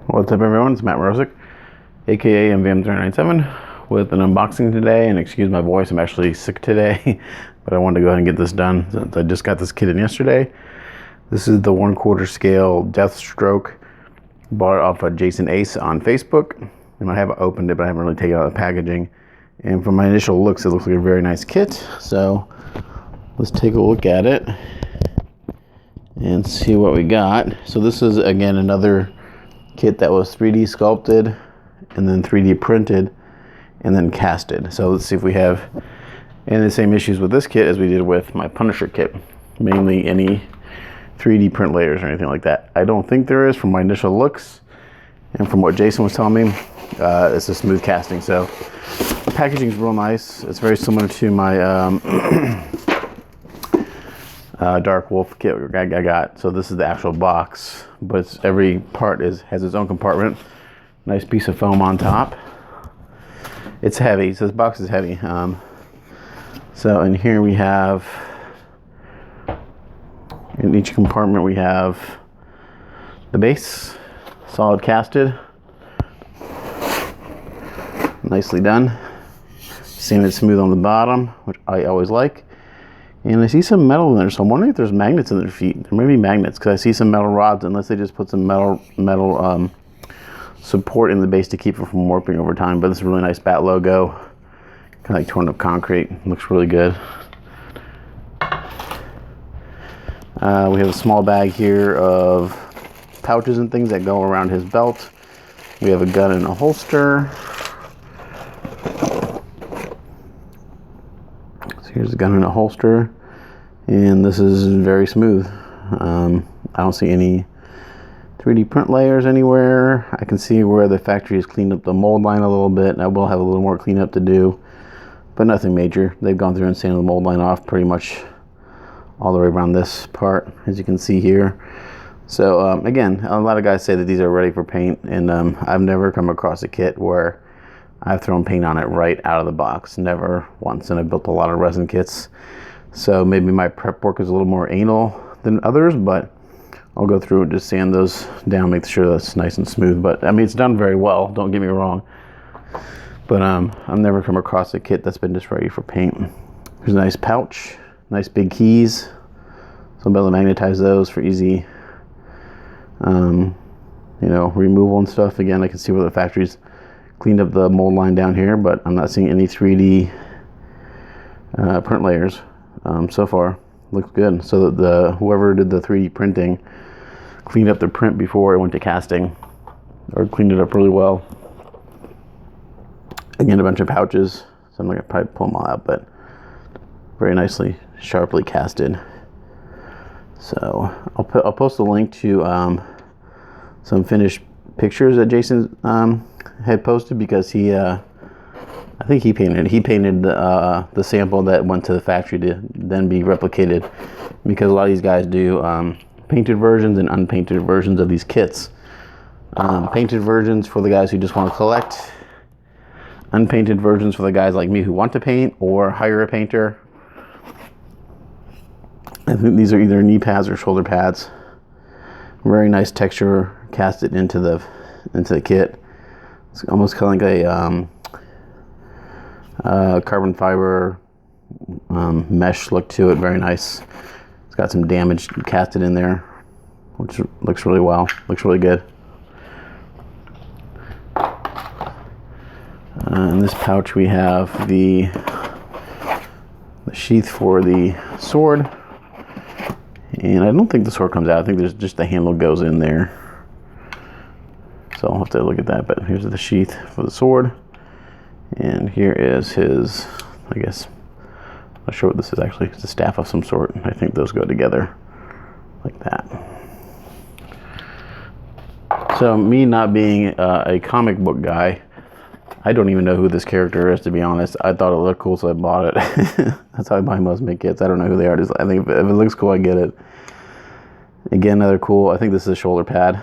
What's up, everyone? It's Matt Mrozek, aka MVM397, with an unboxing today. And excuse my voice, I'm actually sick today, but I wanted to go ahead and get this done since I just got this kit in yesterday. This is the 1/4 scale Deathstroke. Bought it off of Jason Ace on Facebook, and I haven't opened it, but I haven't really taken out the packaging. And from my initial looks, it looks like a very nice kit. So let's take a look at it and see what we got. So this is, again, another kit that was 3D sculpted and then 3D printed and then casted. So let's see if we have any of the same issues with this kit as we did with my Punisher kit, mainly any 3D print layers or anything like that. I don't think there is from my initial looks, and from what Jason was telling me, it's a smooth casting. So the packaging is real nice. It's very similar to my Dark Wolf kit I got. So this is the actual box, but every part has its own compartment. Nice piece of foam on top. It's heavy, so this box is heavy. So in here we have, in each compartment we have the base, solid casted, nicely done. Seeing it smooth on the bottom, which I always like. And I see some metal in there, so I'm wondering if there's magnets in their feet. There may be magnets, because I see some metal rods, unless they just put some metal support in the base to keep it from warping over time. But this is a really nice bat logo, kind of like torn up concrete. Looks really good. We have a small bag here of pouches and things that go around his belt. We have a gun in a holster. So here's the gun in a holster, and this is very smooth. I don't see any 3D print layers anywhere. I can see where the factory has cleaned up the mold line a little bit. I will have a little more cleanup to do, but nothing major. They've gone through and sanded the mold line off pretty much all the way around this part, as you can see here. So again, a lot of guys say that these are ready for paint, and I've never come across a kit where I've thrown paint on it right out of the box. Never once. And I've built a lot of resin kits, so maybe my prep work is a little more anal than others, but I'll go through and just sand those down, make sure that's nice and smooth. But I mean, it's done very well, don't get me wrong, but I've never come across a kit that's been just ready for paint. Here's a nice pouch, nice big keys, so I'll be able to magnetize those for easy removal and stuff. Again, I can see where the factory's cleaned up the mold line down here, but I'm not seeing any 3D print layers so far. Looks good. So that whoever did the 3D printing cleaned up the print before it went to casting, or cleaned it up really well. Again, a bunch of pouches, so I'm not gonna probably pull them all out, but very nicely, sharply casted. So I'll post a link to some finished pictures that Jason had posted, because I think he painted the sample that went to the factory to then be replicated, because a lot of these guys do painted versions and unpainted versions of these kits. Painted versions for the guys who just want to collect, unpainted versions for the guys like me who want to paint or hire a painter. I think these are either knee pads or shoulder pads. Very nice texture casted into the kit. It's almost kind of like a carbon fiber mesh look to it. Very nice. It's got some damage casted in there, which looks really well. Looks really good. In this pouch we have the sheath for the sword. And I don't think the sword comes out. I think there's just the handle goes in there. So I'll have to look at that. But here's the sheath for the sword. And here is his, I guess, I'm not sure what this is actually. It's a staff of some sort. I think those go together like that. So me not being a comic book guy, I don't even know who this character is, to be honest. I thought it looked cool, so I bought it. That's how I buy most of my kits. I don't know who they are. I think if it looks cool, I get it. Again, another cool, I think this is a shoulder pad.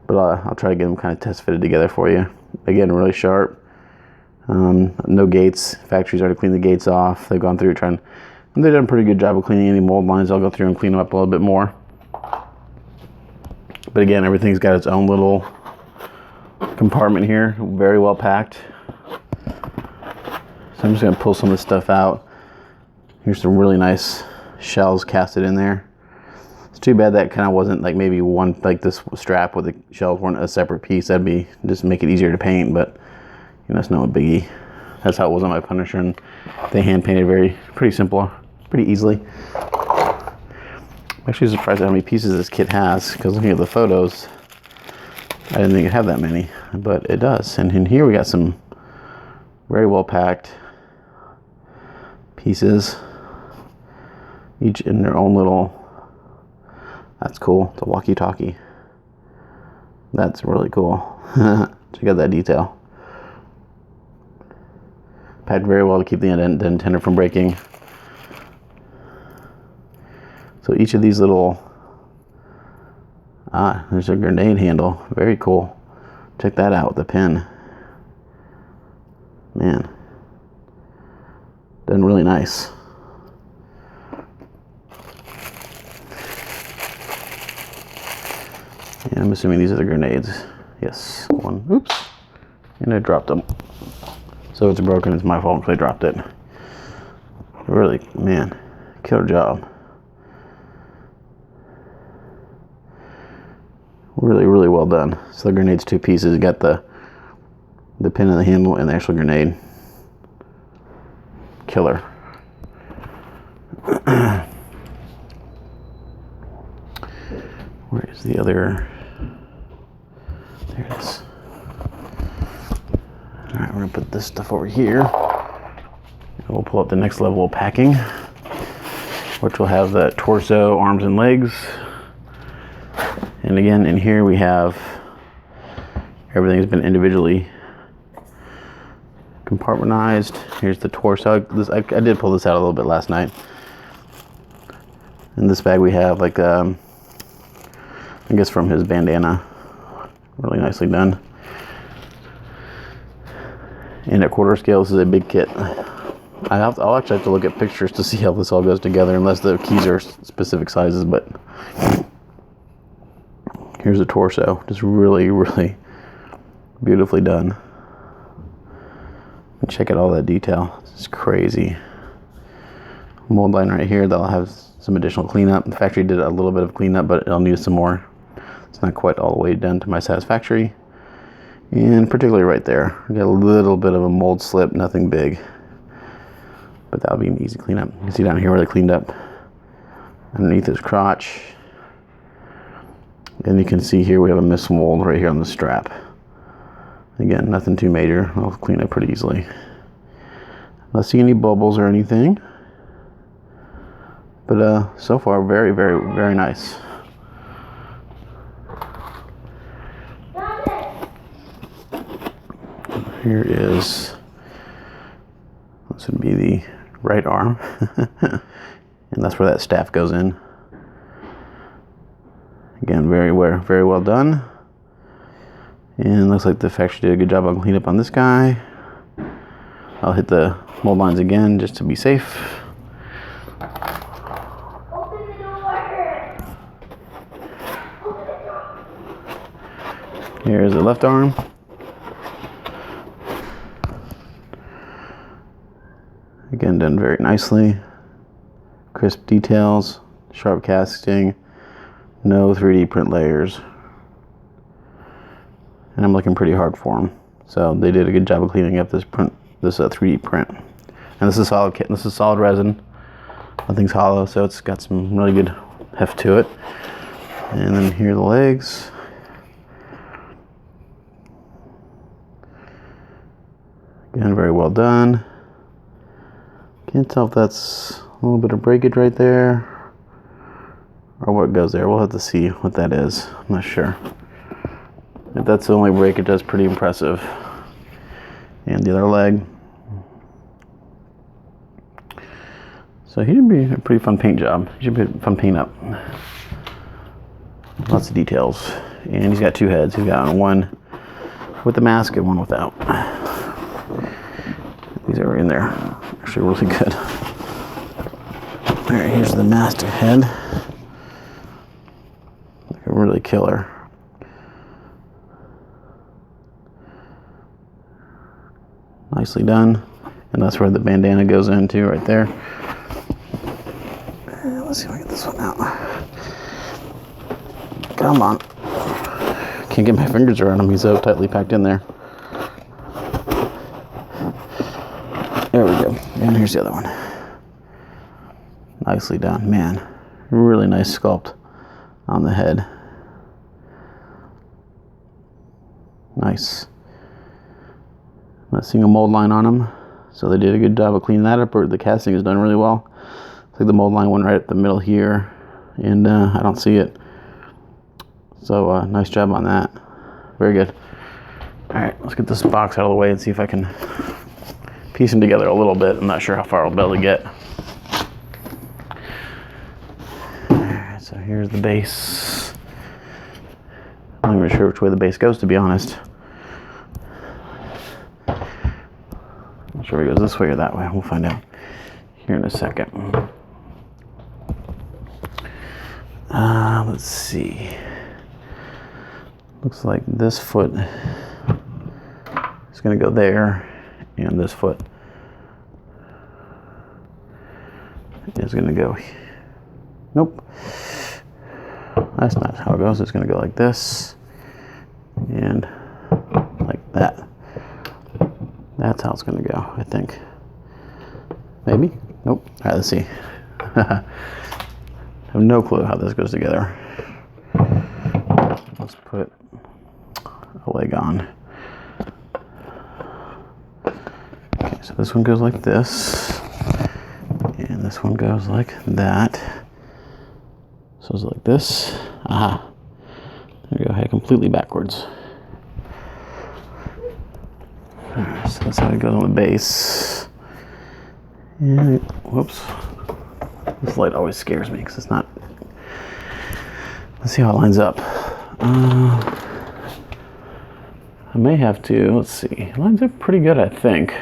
But I'll try to get them kind of test fitted together for you. Again, really sharp. No gates. Factory's already cleaned the gates off. They've gone through and they've done a pretty good job of cleaning any mold lines. I'll go through and clean them up a little bit more. But again, everything's got its own little compartment here, very well packed. So I'm just gonna pull some of this stuff out. Here's some really nice shells casted in there. It's too bad that kind of wasn't like maybe one, like this strap with the shells weren't a separate piece. That'd be just make it easier to paint, but you know, it's no biggie. That's how it was on my Punisher, and they hand painted pretty simple, pretty easily. I'm actually surprised at how many pieces this kit has, because looking at the photos, I didn't think it had that many, but it does. And in here we got some very well packed pieces, each in their own little, that's cool, it's a walkie-talkie. That's really cool. Check out that detail. Packed very well to keep the antenna from breaking. So each of these little, there's a grenade handle. Very cool. Check that out with the pin. Man, done really nice. And I'm assuming these are the grenades. Yes, one, oops, and I dropped them. So it's broken, it's my fault because I dropped it. Really, man, killer job. Really, really well done. So the grenade's two pieces. You got the pin in the handle and the actual grenade. Killer. Where is the other? There it is. Alright, we're gonna put this stuff over here. And we'll pull up the next level of packing, which will have the torso, arms, and legs. And again, in here we have everything has been individually compartmentalized. Here's the torso. I did pull this out a little bit last night. In this bag we have like, I guess from his bandana. Really nicely done. And at quarter scale, this is a big kit. I'll actually have to look at pictures to see how this all goes together, unless the keys are specific sizes, but here's the torso. Just really, really beautifully done. And check out all that detail. It's crazy. Mold line right here, that'll have some additional cleanup. The factory did a little bit of cleanup, but it'll need some more. It's not quite all the way done to my satisfactory. And particularly right there, we got a little bit of a mold slip, nothing big. But that'll be an easy cleanup. You can see down here where they cleaned up underneath his crotch. And you can see here we have a mismold right here on the strap. Again, nothing too major. I'll clean it pretty easily. Not see any bubbles or anything. But so far, very, very, very nice. Here is, this would be the right arm. And that's where that staff goes in. Again, very well done. And looks like the factory did a good job on cleanup on this guy. I'll hit the mold lines again just to be safe. Open the door. Here's the left arm. Again, done very nicely. Crisp details, sharp casting, no 3D print layers. And I'm looking pretty hard for them. So they did a good job of cleaning up this print, this 3D print. And this is solid kit. This is solid resin. Nothing's hollow, so it's got some really good heft to it. And then here are the legs. Again, very well done. Can't tell if that's a little bit of breakage right there or what goes there. We'll have to see what that is. I'm not sure. If that's the only breakage, that's pretty impressive. And the other leg. So he should be a pretty fun paint job. He should be a fun paint up. Lots of details. And he's got two heads. He's got one with the mask and one without. These are in there. Actually really good. Alright, here's the master head. Really killer. Nicely done. And that's where the bandana goes into, right there. Let's see if I get this one out. Come on. Can't get my fingers around him. He's so tightly packed in there. There we go. And here's the other one. Nicely done. Man, really nice sculpt on the head. Nice. I'm not seeing a mold line on him, so they did a good job of cleaning that up, or the casting is done really well. It's like the mold line went right up the middle here, and I don't see it. So nice job on that. Very good. All right, let's get this box out of the way and see if I can piece them together a little bit. I'm not sure how far I'll be able to get. All right, so here's the base. I'm not even sure which way the base goes, to be honest. Not sure if it goes this way or that way. We'll find out here in a second. Let's see. Looks like this foot is going to go there, and this foot is going to go. Nope. That's not how it goes. It's going to go like this and like that. That's how it's going to go, I think. Maybe? Nope. All right, let's see. I have no clue how this goes together. Let's put a leg on. Okay, so this one goes like this, and this one goes like that. So it's like this. Aha. There we go. I had it completely backwards. Alright, so that's how it goes on the base. And whoops. This light always scares me because it's not. Let's see how it lines up. I may have to, let's see. It lines up pretty good, I think.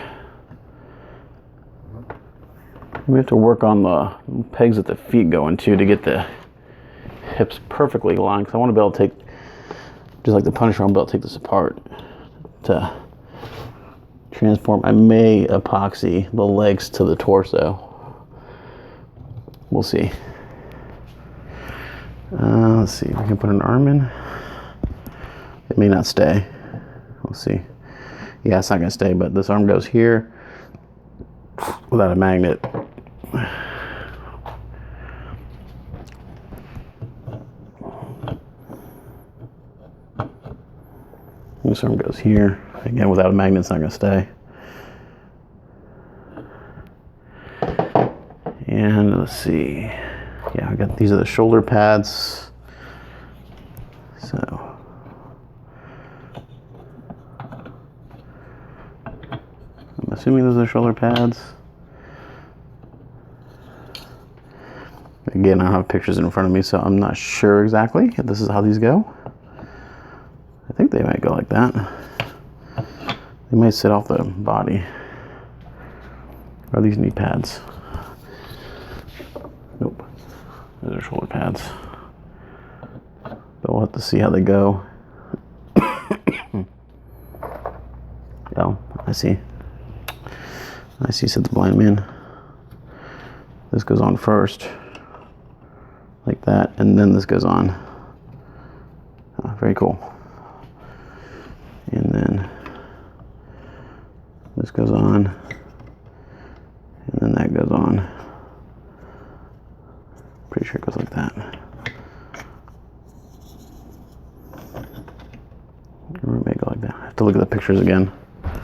We have to work on the pegs that the feet go into to get the hips perfectly aligned, because I want to be able to take, just like the Punisher, I want to be able to take this apart to transform. I may epoxy the legs to the torso. We'll see. Let's see if we can put an arm in. It may not stay. We'll see. Yeah, it's not going to stay, but this arm goes here without a magnet. This arm goes here. Again, without a magnet, it's not going to stay. And let's see. Yeah, I got, these are the shoulder pads. So I'm assuming those are shoulder pads. Again, I don't have pictures in front of me, so I'm not sure exactly if this is how these go. I think they might go like that. They might sit off the body. Or these knee pads. Nope. Those are shoulder pads. But we'll have to see how they go. Oh, I see. I see, said the blind man. This goes on first. Like that, and then this goes on. Oh, very cool. And then this goes on, and then that goes on. Pretty sure it goes like that. Or it may go like that. I have to look at the pictures again. I'm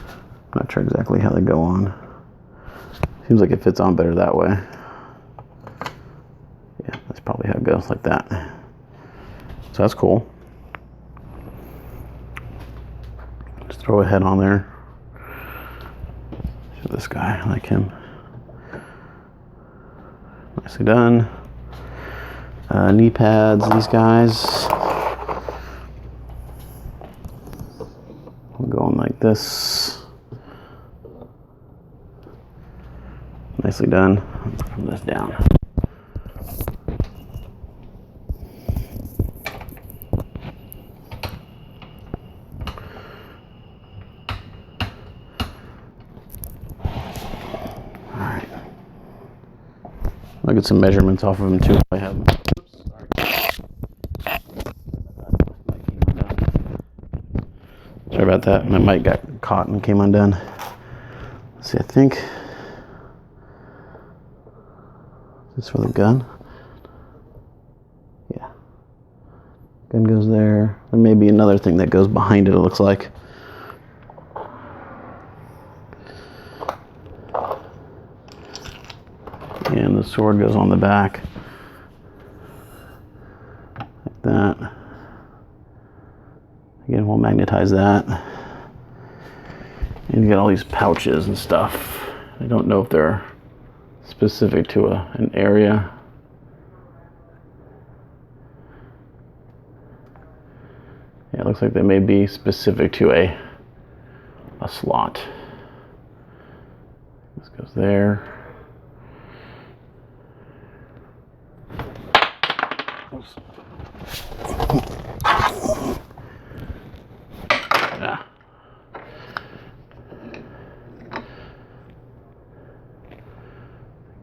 not sure exactly how they go on. Seems like it fits on better that way. Yeah, that's probably how it goes, like that. So that's cool. Just throw a head on there. Show this guy, I like him. Nicely done. Knee pads, these guys. I'm going like this. Nicely done. Put this down. I'll get some measurements off of him too if I have them. Oops, sorry. Sorry about that. My mic got caught and came undone. Let's see, I think this is for the gun. Yeah. Gun goes there. There may be another thing that goes behind it, it looks like. And the sword goes on the back. Like that. Again, we'll magnetize that. And you get all these pouches and stuff. I don't know if they're specific to an area. Yeah, it looks like they may be specific to a slot. This goes there. Oops. Yeah.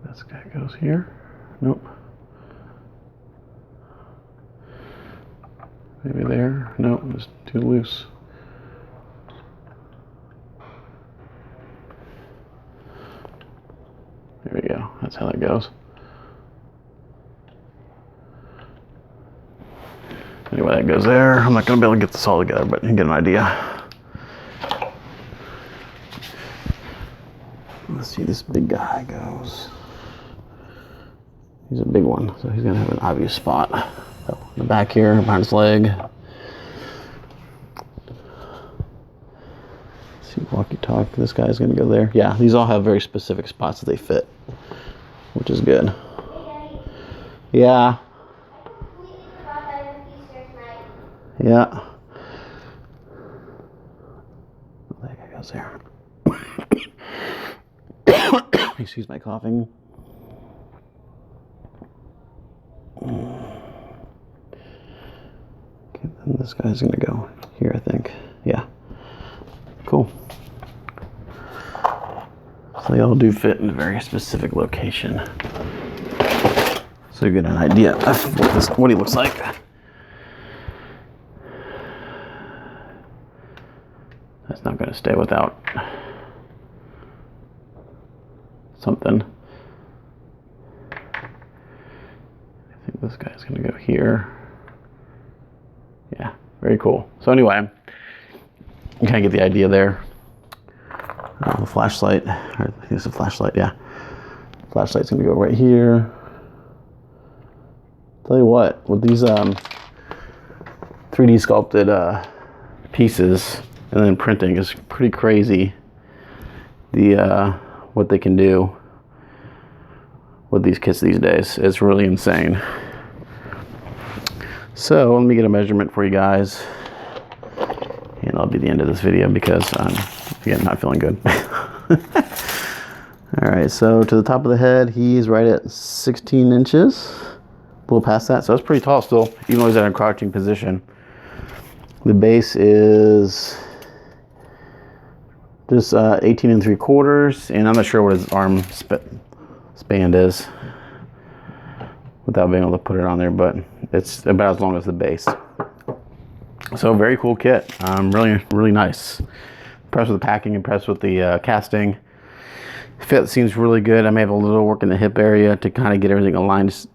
This guy goes here. Nope. Maybe there. Nope, it's too loose. There we go. That's how that goes. Anyway, that goes there. I'm not going to be able to get this all together, but you get an idea. Let's see, this big guy goes. He's a big one, so he's going to have an obvious spot. So, in the back here, behind his leg. Let's see, walkie-talkie. This guy's going to go there. Yeah, these all have very specific spots that they fit, which is good. Yeah. Yeah. That guy goes there. Excuse my coughing. Okay, then this guy's gonna go here, I think. Yeah. Cool. So they all do fit in a very specific location. So you get an idea of what he looks like. That's not going to stay without something. I think this guy's going to go here. Yeah, very cool. So anyway, you kind of get the idea there. The flashlight, or I think it's a flashlight, yeah. Flashlight's going to go right here. Tell you what, with these 3D sculpted pieces, and then printing is pretty crazy. What they can do with these kits these days is really insane. So let me get a measurement for you guys, and that'll be the end of this video because I'm again not feeling good. All right, so to the top of the head, he's right at 16 inches, a little past that. So that's pretty tall still, even though he's in a crouching position. The base is just 18 3/4, and I'm not sure what his arm span is without being able to put it on there, but it's about as long as the base. So very cool kit. Really nice. Impressed with the packing, impressed with the casting. Fit seems really good. I may have a little work in the hip area to kind of get everything aligned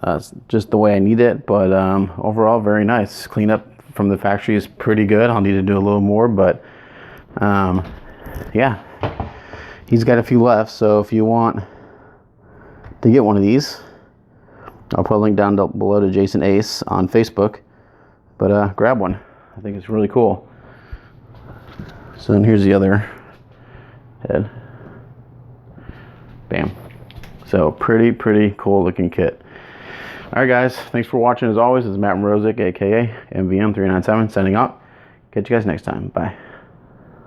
just the way I need it, but overall very nice. Cleanup from the factory is pretty good. I'll need to do a little more, but yeah, he's got a few left, so if you want to get one of these, I'll put a link down below to Jason Ace on Facebook, but grab one. I think it's really cool. So then here's the other head. Bam. So pretty cool looking kit. Alright guys, thanks for watching as always. This is Matt Mrozik, aka MVM397, signing out. Catch you guys next time. Bye.